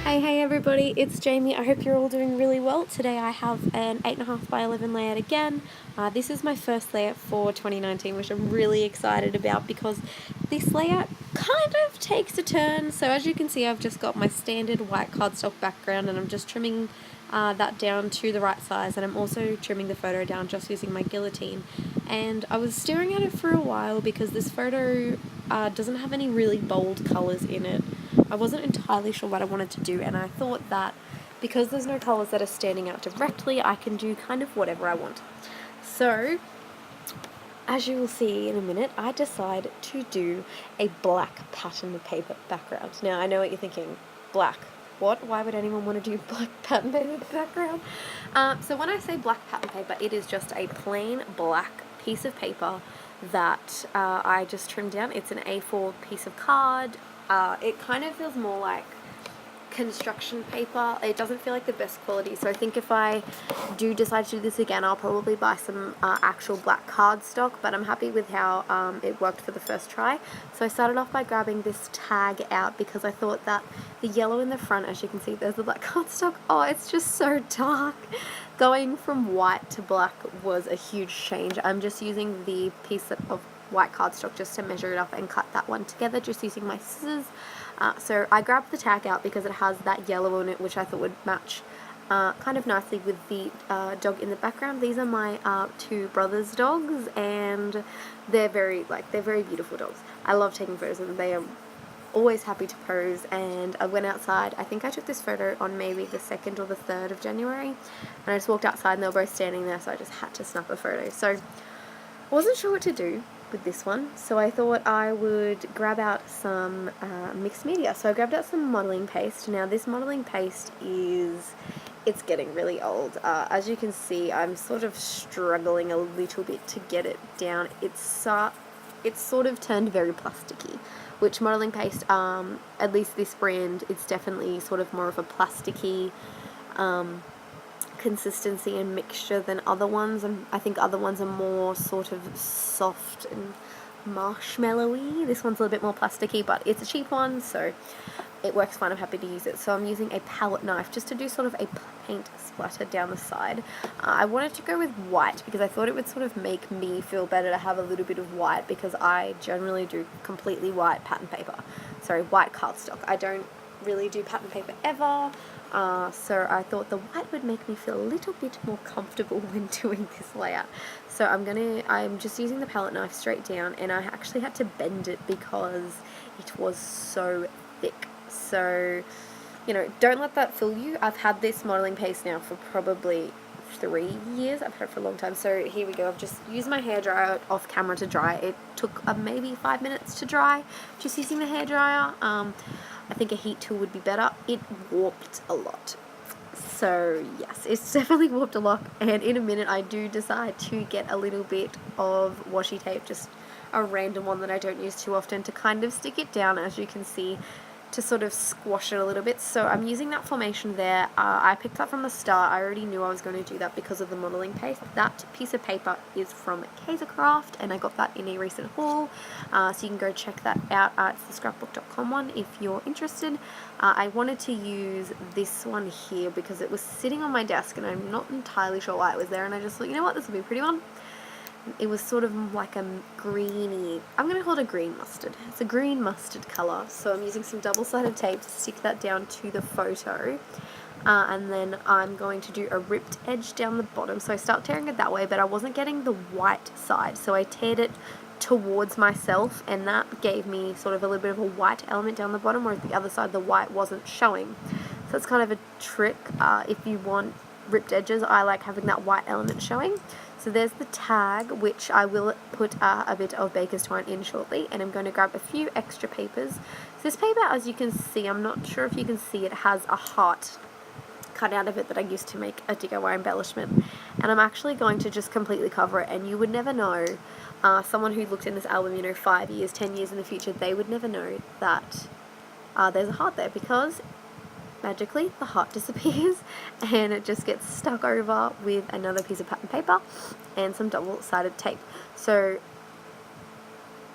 Hey everybody, it's Jamie. I hope you're all doing really well. Today I have an 8.5 by 11 layout again. This is my first layout for 2019, which I'm really excited about because this layout kind of takes a turn. So as you can see, I've just got my standard white cardstock background and I'm just trimming that down to the right size, and I'm also trimming the photo down just using my guillotine. And I was staring at it for a while because this photo doesn't have any really bold colours in it. I wasn't entirely sure what I wanted to do, and I thought that because there's no colours that are standing out directly, I can do kind of whatever I want. So, as you will see in a minute, I decide to do a black pattern paper background. Now, I know what you're thinking, black. What? Why would anyone want to do black pattern paper background? So when I say black pattern paper, it is just a plain black piece of paper that I just trimmed down. It's an A4 piece of card. It kind of feels more like construction paper. It doesn't feel like the best quality, so I think if I do decide to do this again, I'll probably buy some actual black cardstock, but I'm happy with how it worked for the first try. So I started off by grabbing this tag out because I thought that the yellow in the front, as you can see, there's the black cardstock. Oh, it's just so dark. Going from white to black was a huge change. I'm just using the piece of white cardstock just to measure it up and cut that one together just using my scissors. So I grabbed the tag out because it has that yellow on it, which I thought would match kind of nicely with the dog in the background. These are my two brothers' dogs, and they're very beautiful dogs. I love taking photos of them. They are always happy to pose, and I went outside. I think I took this photo on maybe the 2nd or the 3rd of January, and I just walked outside and they were both standing there, so I just had to snap a photo. So I wasn't sure what to do with this one, so I thought I would grab out some mixed media. So I grabbed out some modeling paste. Now this modeling paste it's getting really old. As you can see, I'm sort of struggling a little bit to get it down. It's sort of turned very plasticky, which modeling paste, at least this brand, it's definitely sort of more of a plasticky consistency and mixture than other ones, and I think other ones are more sort of soft and marshmallowy. This one's a little bit more plasticky, but it's a cheap one, so it works fine. I'm happy to use it. So I'm using a palette knife just to do sort of a paint splatter down the side. I wanted to go with white because I thought it would sort of make me feel better to have a little bit of white, because I generally do completely white pattern paper. Sorry, white cardstock. I don't really do pattern paper ever. So I thought the white would make me feel a little bit more comfortable when doing this layout. So I'm just using the palette knife straight down, and I actually had to bend it because it was so thick. So, you know, don't let that fool you. I've had this modeling paste now for probably 3 years. I've had it for a long time. So here we go. I've just used my hairdryer off camera to dry. It took maybe 5 minutes to dry just using the hairdryer. I think a heat tool would be better. It warped a lot. So yes, it's definitely warped a lot, and in a minute I do decide to get a little bit of washi tape, just a random one that I don't use too often, to kind of stick it down, as you can see, to sort of squash it a little bit. So I'm using that formation there. I picked that from the start. I already knew I was going to do that because of the modeling paste. That piece of paper is from Kaisercraft, and I got that in a recent haul, so you can go check that out. It's the scrapbook.com one if you're interested. I wanted to use this one here because it was sitting on my desk and I'm not entirely sure why it was there, and I just thought, you know what, this will be a pretty one. It was sort of like a greeny, I'm going to call it a green mustard. It's a green mustard colour. So I'm using some double-sided tape to stick that down to the photo. And then I'm going to do a ripped edge down the bottom. So I start tearing it that way, but I wasn't getting the white side. So I teared it towards myself, and that gave me sort of a little bit of a white element down the bottom, whereas the other side the white wasn't showing. So that's kind of a trick. If you want ripped edges, I like having that white element showing. So there's the tag, which I will put a bit of baker's twine in shortly, and I'm going to grab a few extra papers. So this paper, as you can see, I'm not sure if you can see, it has a heart cut out of it that I used to make a DIY embellishment, and I'm actually going to just completely cover it, and you would never know, someone who looked in this album, you know, 5 years, 10 years in the future, they would never know that there's a heart there, because magically the heart disappears and it just gets stuck over with another piece of pattern paper and some double-sided tape. So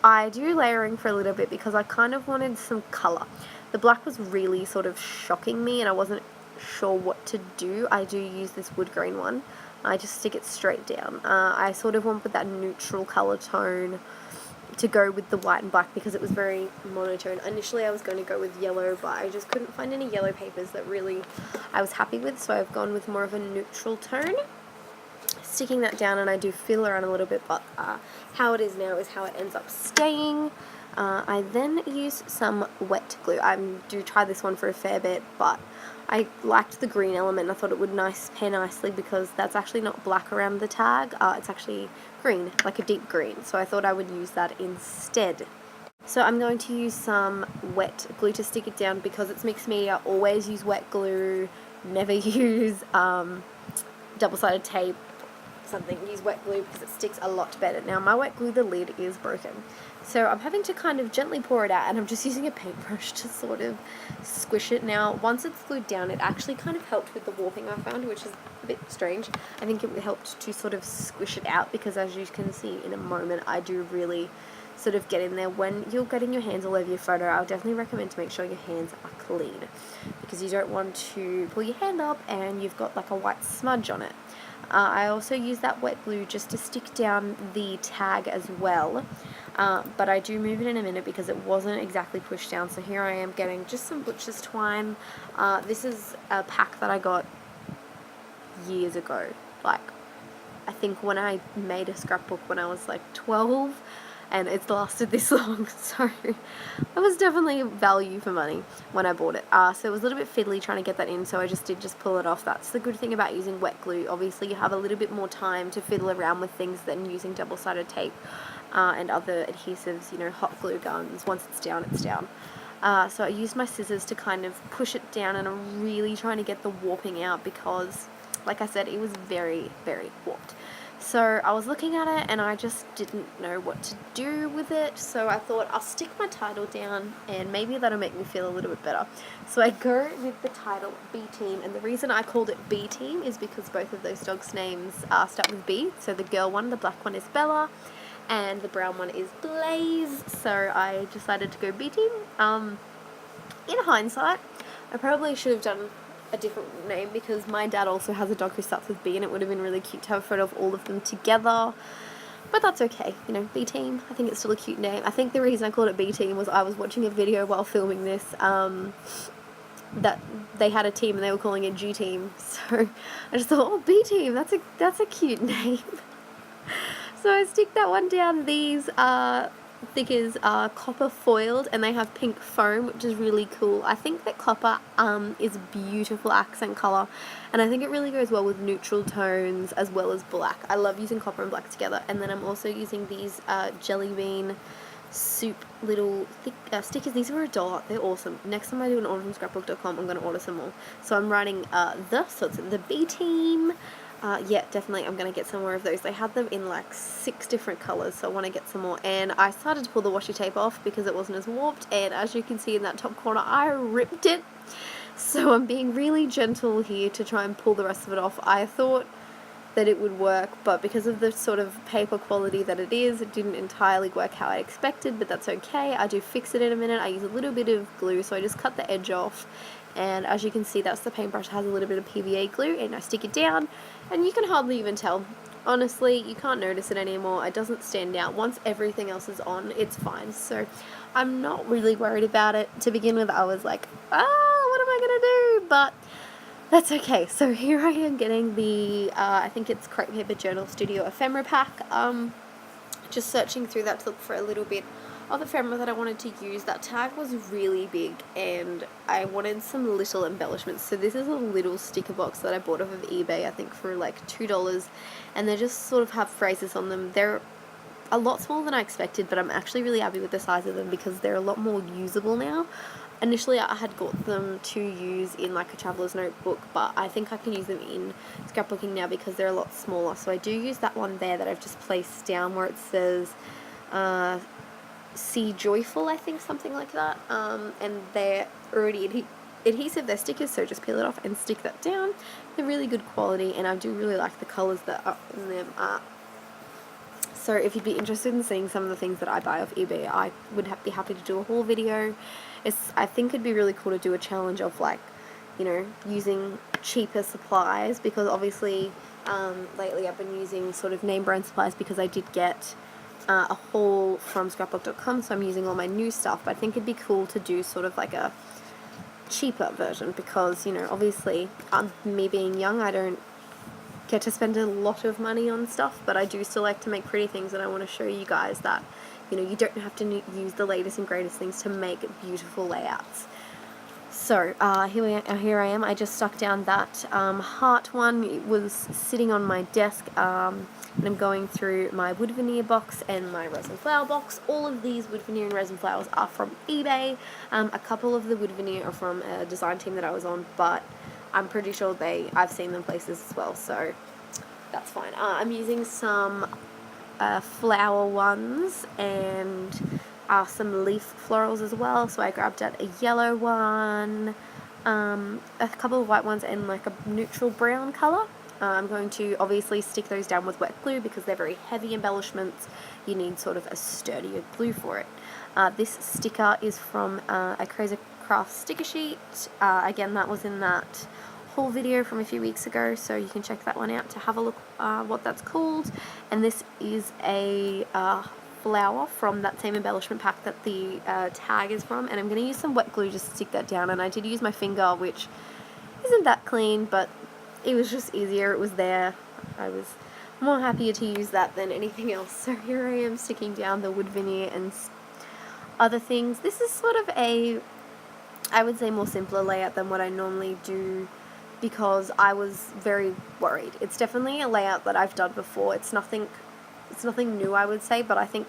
I do layering for a little bit because I kind of wanted some colour. The black was really sort of shocking me and I wasn't sure what to do. I do use this wood grain one. I just stick it straight down. I sort of went with that neutral colour tone to go with the white and black because it was very monotone. Initially I was going to go with yellow, but I just couldn't find any yellow papers that really I was happy with, so I've gone with more of a neutral tone. Sticking that down, and I do fiddle around a little bit, but how it is now is how it ends up staying. I then use some wet glue. I do try this one for a fair bit, but I liked the green element. I thought it would pair nicely because that's actually not black around the tag. It's actually green, like a deep green. So I thought I would use that instead. So I'm going to use some wet glue to stick it down because it's mixed media. Always use wet glue. Never use double-sided tape. Use wet glue because it sticks a lot better. Now my wet glue, the lid is broken, so I'm having to kind of gently pour it out, and I'm just using a paintbrush to sort of squish it. Now once it's glued down, it actually kind of helped with the warping I found, which is a bit strange. I think it helped to sort of squish it out because, as you can see in a moment, I do really sort of get in there. When you're getting your hands all over your photo, I'll definitely recommend to make sure your hands are clean because you don't want to pull your hand up and you've got like a white smudge on it. I also use that wet glue just to stick down the tag as well, but I do move it in a minute because it wasn't exactly pushed down. So here I am getting just some butcher's twine. This is a pack that I got years ago, like I think when I made a scrapbook when I was like 12, and it's lasted this long, so it was definitely value for money when I bought it. So it was a little bit fiddly trying to get that in, so I just pull it off. That's the good thing about using wet glue. Obviously you have a little bit more time to fiddle around with things than using double-sided tape and other adhesives, you know, hot glue guns. Once it's down, it's down. So I used my scissors to kind of push it down, and I'm really trying to get the warping out because, like I said, it was very, very warped. So I was looking at it and I just didn't know what to do with it, so I thought I'll stick my title down and maybe that'll make me feel a little bit better. So I go with the title B-Team, and the reason I called it B-Team is because both of those dogs' names start with B. So the girl one, the black one, is Bella, and the brown one is Blaze, so I decided to go B-Team. In hindsight, I probably should have done a different name because my dad also has a dog who starts with B, and it would have been really cute to have a photo of all of them together, but that's okay, you know, B-Team, I think it's still a cute name. I think the reason I called it B-Team was I was watching a video while filming this that they had a team and they were calling it G-Team, so I just thought, oh, B-Team, that's a cute name. So I stick that one down. These stickers are copper foiled and they have pink foam, which is really cool. I think that copper is a beautiful accent colour, and I think it really goes well with neutral tones as well as black. I love using copper and black together. And then I'm also using these jelly bean soup little thick stickers. These were $1. They're awesome. Next time I do an order from scrapbook.com, I'm going to order some more. So I'm writing so it's the B-Team. Yeah, definitely I'm going to get some more of those. They had them in like 6 different colours, so I want to get some more. And I started to pull the washi tape off because it wasn't as warped, and as you can see in that top corner, I ripped it. So I'm being really gentle here to try and pull the rest of it off. I thought that it would work, but because of the sort of paper quality that it is, it didn't entirely work how I expected, but that's okay. I do fix it in a minute. I use a little bit of glue, so I just cut the edge off, and as you can see, that's the paintbrush. It has a little bit of PVA glue, and I stick it down, and you can hardly even tell. Honestly, you can't notice it anymore. It doesn't stand out. Once everything else is on, it's fine. So I'm not really worried about it. To begin with, I was like, what am I gonna do? But that's okay. So here I am getting the, I think it's Crepe Paper Journal Studio ephemera pack. Just searching through that to look for a little bit of ephemera that I wanted to use. That tag was really big and I wanted some little embellishments. So this is a little sticker box that I bought off of eBay, I think for like $2, and they just sort of have phrases on them. They're a lot smaller than I expected, but I'm actually really happy with the size of them because they're a lot more usable now. Initially I had got them to use in like a traveler's notebook, but I think I can use them in scrapbooking now because they're a lot smaller. So I do use that one there that I've just placed down where it says See Joyful, I think, something like that, and they're already adhesive, they're stickers, so just peel it off and stick that down. They're really good quality and I do really like the colours that are in them. So if you'd be interested in seeing some of the things that I buy off eBay, I would be happy to do a haul video. I think it'd be really cool to do a challenge of, like, you know, using cheaper supplies, because obviously lately I've been using sort of name brand supplies because I did get a haul from scrapbook.com, so I'm using all my new stuff. But I think it'd be cool to do sort of like a cheaper version, because, you know, obviously me being young, I don't get to spend a lot of money on stuff, but I do still like to make pretty things, and I want to show you guys that, you know, you don't have to use the latest and greatest things to make beautiful layouts. So here I am. I just stuck down that heart one. It was sitting on my desk, and I'm going through my wood veneer box and my resin flower box. All of these wood veneer and resin flowers are from eBay. A couple of the wood veneer are from a design team that I was on, but I'm pretty sure I've seen them places as well, so that's fine. I'm using some flower ones and some leaf florals as well. So I grabbed out a yellow one, a couple of white ones, and like a neutral brown colour. I'm going to obviously stick those down with wet glue because they're very heavy embellishments. You need sort of a sturdier glue for it. This sticker is from a Crazy Craft sticker sheet. Again, that was in that haul video from a few weeks ago, so you can check that one out to have a look what that's called. And this is a flower from that same embellishment pack that the tag is from, and I'm going to use some wet glue just to stick that down. And I did use my finger, which isn't that clean, but it was just easier. It was there. I was more happier to use that than anything else. So here I am sticking down the wood veneer and other things. This is sort of a, I would say, more simpler layout than what I normally do, because I was very worried. It's definitely a layout that I've done before. It's nothing new, I would say, but I think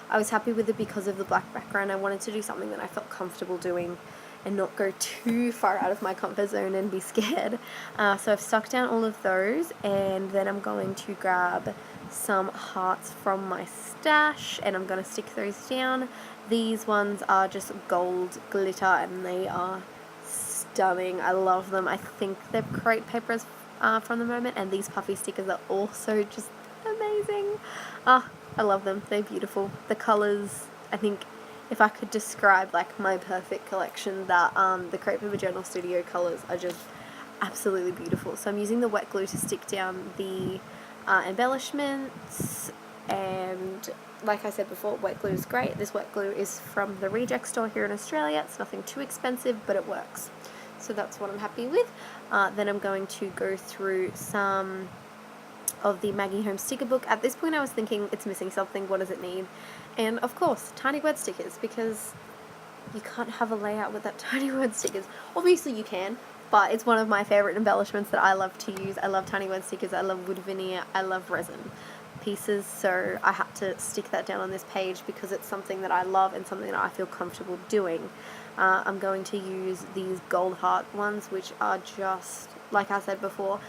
I was happy with it because of the black background. I wanted to do something that I felt comfortable doing and not go too far out of my comfort zone and be scared. So I've stuck down all of those, and then I'm going to grab some hearts from my stash, and I'm going to stick those down. These ones are just gold glitter, and they are stunning. I love them. I think they're crepe papers from the moment, and these puffy stickers are also just amazing. I love them. They're beautiful. The colours, I think if I could describe like my perfect collection, that the Crepe Paper Journal Studio colours are just absolutely beautiful. So I'm using the wet glue to stick down the embellishments, and like I said before, wet glue is great. This wet glue is from the Reject store here in Australia. It's nothing too expensive, but it works. So that's what I'm happy with. Then I'm going to go through some of the Maggie Home sticker book. At this point I was thinking, it's missing something, what does it need? And of course, tiny word stickers, because you can't have a layout without tiny word stickers. Obviously you can, but it's one of my favourite embellishments that I love to use. I love tiny word stickers, I love wood veneer, I love resin pieces, so I had to stick that down on this page because it's something that I love and something that I feel comfortable doing. I'm going to use these gold heart ones, which are just, like I said before,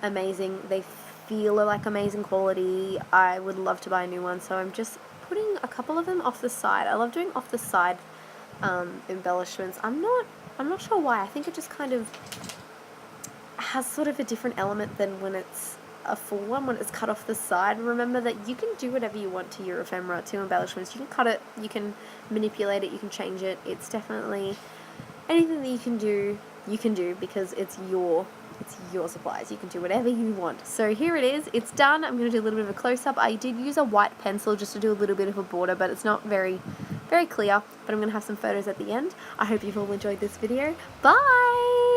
amazing. They feel like amazing quality. I would love to buy a new one, so I'm just putting a couple of them off the side. I love doing off the side embellishments. I'm not sure why. I think it just kind of has sort of a different element than when it's a full one, when it's cut off the side. Remember that you can do whatever you want to your ephemera, to embellishments. You can cut it, you can manipulate it, you can change it. It's definitely anything that you can do because it's your supplies. You can do whatever you want. So here it is. It's done. I'm going to do a little bit of a close-up. I did use a white pencil just to do a little bit of a border, but it's not very, very clear. But I'm going to have some photos at the end. I hope you've all enjoyed this video. Bye!